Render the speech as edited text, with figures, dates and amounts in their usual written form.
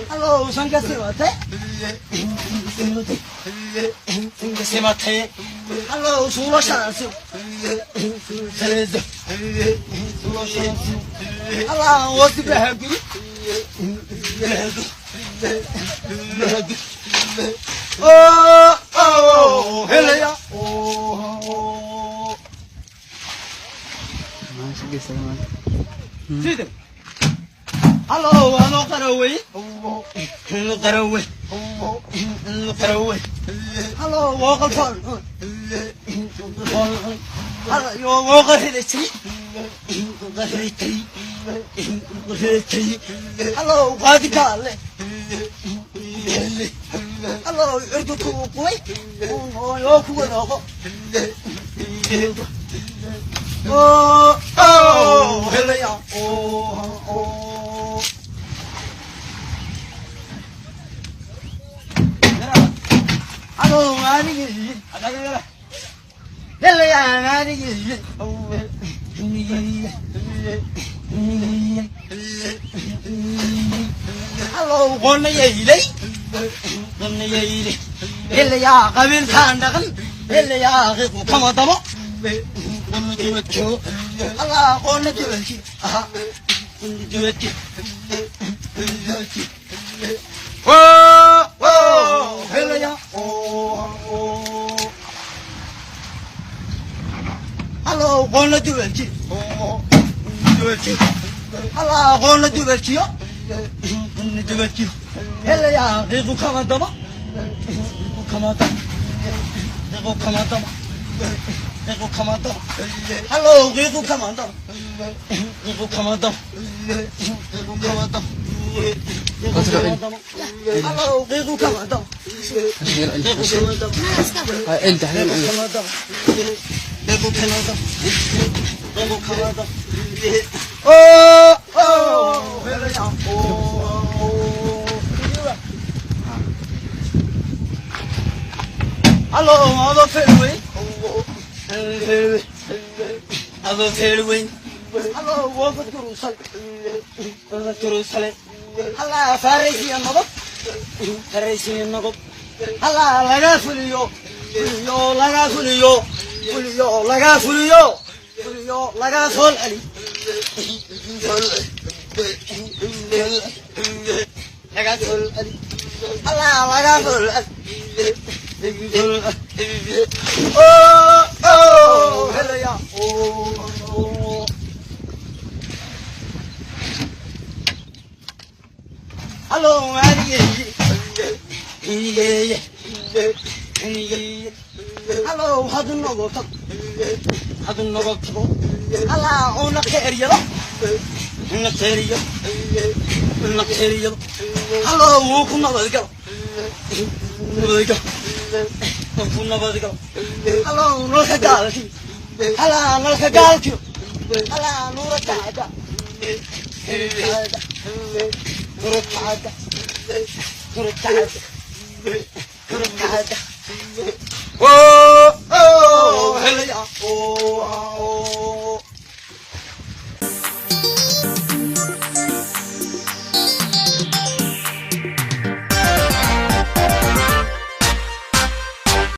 Hello, Sanga Semate. Semate. Hello, Sula Shansu. Hello, what's the happy? Oh, hello. Oh, sige, salamat. see them. Hello, I'm not away. Look away. Look away. Hello, walk on. Hello, you walk ahead of me. Hello, what do you call it? Hello, you're the cool boy. Oh, you're cool. Oh, hello. Oh. Hello, I'm in. Hello, I'm in. Hello, one lady. One lady. Hello, I'm in Tandagan. Hello, come on, come Allah, only do it. Do it. Whoa, hello, oh. Hello, only do it. Do it. Allah, only do it. Do it. Hello, they will come on, come on. Come on, they will come on. Hello, come on down. Hello, we will come on down. We will come on down. We will come on down. Hello, we will come on down. انت حلال Oh, hello, I'm a fairway. Hello, fairway. Hello, walk through Jerusalem. Hello, Pharisee and Nobop. Pharisee and Nobop. Hello, Laga Fulio. Fulio, Laga Fulio. Fulio, Laga Fulio. Fulio, Laga Sol Ali. Laga Sol Ali. Hello, Laga Sol Ali. Oh, hello, yeah. Oh. Hello, hello, how do you know what? How do you know what? Hello, on the carrier. On the carrier. On the carrier. Hello, walk on the go. Hello, no Hagalki. Hello, no Hagalki. Hello, no Ratada. Ratada. Ratada. Oh, hello.